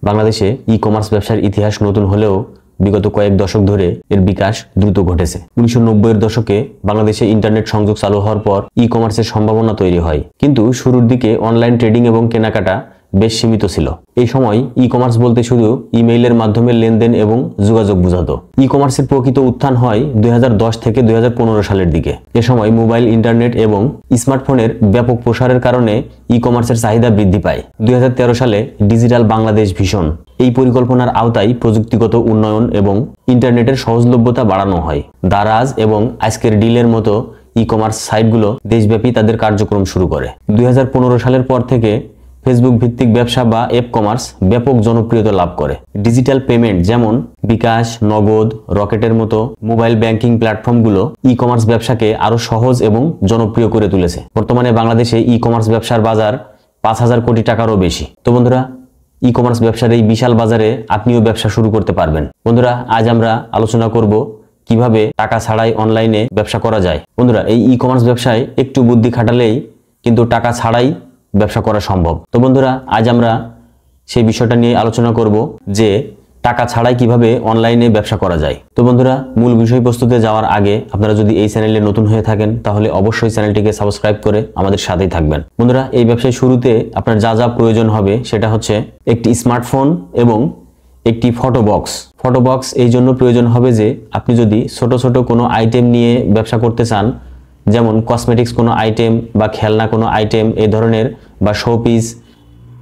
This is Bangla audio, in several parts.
বাংলাদেশে ই কমার্স ব্যবসার ইতিহাস নতুন হলেও বিগত কয়েক দশক ধরে এর বিকাশ দ্রুত ঘটেছে। 1990 এর দশকে বাংলাদেশে ইন্টারনেট সংযোগ চালু হওয়ার পর ই কমার্সের সম্ভাবনা তৈরি হয়, কিন্তু শুরুর দিকে অনলাইন ট্রেডিং এবং কেনাকাটা বেশ সীমিত ছিল। এই সময় ই কমার্স বলতে শুধু ইমেইলের মাধ্যমে লেনদেন এবং যোগাযোগ বোঝাতো। ই কমার্সের প্রকৃত উত্থান হয় 2010 থেকে 2015 সালের দিকে। এ সময় মোবাইল, ইন্টারনেট এবং স্মার্টফোনের ব্যাপক প্রসারের কারণে ই কমার্সের চাহিদা বৃদ্ধি পায়। 2013 সালে ডিজিটাল বাংলাদেশ ভিশন এই পরিকল্পনার আওতায় প্রযুক্তিগত উন্নয়ন এবং ইন্টারনেটের সহজলভ্যতা বাড়ানো হয়। দারাজ এবং আজকের ডিলের মতো ই কমার্স সাইটগুলো দেশব্যাপী তাদের কার্যক্রম শুরু করে। 2015 সালের পর থেকে ফেসবুক ভিত্তিক ব্যবসা বা অ্যাপ কমার্স ব্যাপক জনপ্রিয়তা লাভ করে। ডিজিটাল পেমেন্ট যেমন বিকাশ, নগদ, রকেটের মতো মোবাইল ব্যাংকিং প্ল্যাটফর্মগুলো ই কমার্স ব্যবসাকে আরো সহজ এবং জনপ্রিয় করে তুলেছে। বর্তমানে বাংলাদেশে ই কমার্স ব্যবসার বাজার 5,000 কোটি টাকারও বেশি। তো বন্ধুরা, ই কমার্স ব্যবসার এই বিশাল বাজারে আপনিও ব্যবসা শুরু করতে পারবেন। বন্ধুরা, আজ আমরা আলোচনা করব কিভাবে টাকা ছাড়াই অনলাইনে ব্যবসা করা যায়। বন্ধুরা, এই ই কমার্স ব্যবসায় একটু বুদ্ধি খাটালেই কিন্তু টাকা ছাড়াই ব্যবসা করা সম্ভব। তো বন্ধুরা, আজ আমরা সেই বিষয়টা নিয়ে আলোচনা করব যে টাকা ছাড়াই কিভাবে অনলাইনে ব্যবসা করা যায়। তো বন্ধুরা, মূল বিষয়বস্তুতে যাওয়ার আগে আপনারা যদি এই চ্যানেলে নতুন হয়ে থাকেন তাহলে অবশ্যই চ্যানেলটিকে সাবস্ক্রাইব করে আমাদের সাথেই থাকবেন। বন্ধুরা, এই ব্যবসায় শুরুতে আপনার যা যা প্রয়োজন হবে সেটা হচ্ছে একটি স্মার্টফোন এবং একটি ফটো বক্স এই জন্য প্রয়োজন হবে যে আপনি যদি ছোট ছোট কোনো আইটেম নিয়ে ব্যবসা করতে চান, যেমন কসমেটিক্স কোনো আইটেম বা খেলনা কোনো আইটেম এই ধরনের, বা শোপিস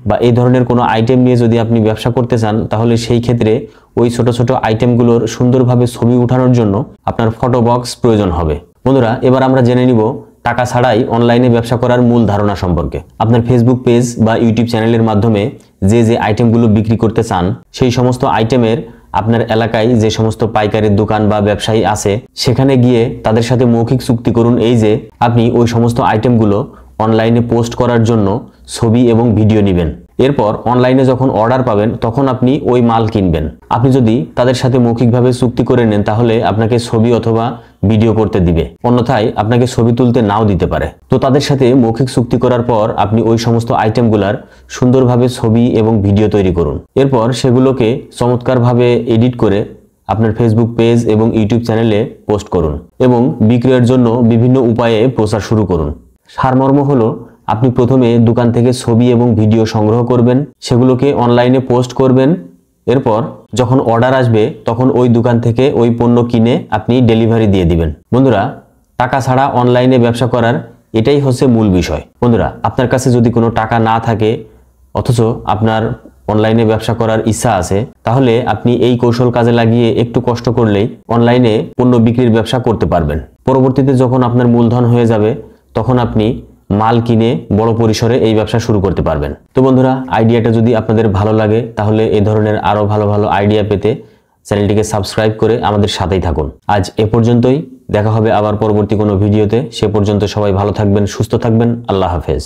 বা এই ধরনের কোনো আইটেম নিয়ে যদি আপনি ব্যবসা করতে চান, তাহলে সেই ক্ষেত্রে ওই ছোট ছোট আইটেমগুলোর সুন্দরভাবে ছবি ওঠানোর জন্য আপনার ফটো বক্স প্রয়োজন হবে। বন্ধুরা, এবার আমরা জেনে নিব টাকা ছাড়াই অনলাইনে ব্যবসা করার মূল ধারণা সম্পর্কে। আপনার ফেসবুক পেজ বা ইউটিউব চ্যানেলের মাধ্যমে যে আইটেমগুলো বিক্রি করতে চান, সেই সমস্ত আইটেমের আপনার এলাকায় যে সমস্ত পাইকারের দোকান বা ব্যবসায়ী আছে সেখানে গিয়ে তাদের সাথে মৌখিক চুক্তি করুন এই যে আপনি ওই সমস্ত আইটেমগুলো অনলাইনে পোস্ট করার জন্য ছবি এবং ভিডিও নেবেন। এরপর অনলাইনে যখন অর্ডার পাবেন তখন আপনি ওই মাল কিনবেন। আপনি যদি তাদের সাথে মৌখিকভাবে চুক্তি করে নেন তাহলে আপনাকে ছবি অথবা ভিডিও করতে দিবে, অন্যথায় আপনাকে ছবি তুলতে নাও দিতে পারে। তো তাদের সাথে মৌখিক চুক্তি করার পর আপনি ওই সমস্ত আইটেমগুলার সুন্দরভাবে ছবি এবং ভিডিও তৈরি করুন। এরপর সেগুলোকে চমৎকারভাবে এডিট করে আপনার ফেসবুক পেজ এবং ইউটিউব চ্যানেলে পোস্ট করুন এবং বিক্রয়ের জন্য বিভিন্ন উপায়ে প্রচার শুরু করুন। সারমর্ম হলো, আপনি প্রথমে দোকান থেকে ছবি এবং ভিডিও সংগ্রহ করবেন, সেগুলোকে অনলাইনে পোস্ট করবেন। এরপর যখন অর্ডার আসবে তখন ওই দোকান থেকে ওই পণ্য কিনে আপনি ডেলিভারি দিয়ে দিবেন। বন্ধুরা, টাকা ছাড়া অনলাইনে ব্যবসা করার এটাই হচ্ছে মূল বিষয়। বন্ধুরা, আপনার কাছে যদি কোনো টাকা না থাকে অথচ আপনার অনলাইনে ব্যবসা করার ইচ্ছা আছে, তাহলে আপনি এই কৌশল কাজে লাগিয়ে একটু কষ্ট করলেই অনলাইনে পণ্য বিক্রির ব্যবসা করতে পারবেন। পরবর্তীতে যখন আপনার মূলধন হয়ে যাবে তখন আপনি মাল কিনে বড় পরিসরে এই ব্যবসা শুরু করতে পারবেন। তো বন্ধুরা, আইডিয়াটা যদি আপনাদের ভালো লাগে তাহলে এই ধরনের আরো ভালো ভালো আইডিয়া পেতে চ্যানেলটিকে সাবস্ক্রাইব করে আমাদের সাথেই থাকুন। আজ এ পর্যন্তই, দেখা হবে আবার পরবর্তী কোনো ভিডিওতে। সে পর্যন্ত সবাই ভালো থাকবেন, সুস্থ থাকবেন। আল্লাহ হাফেজ।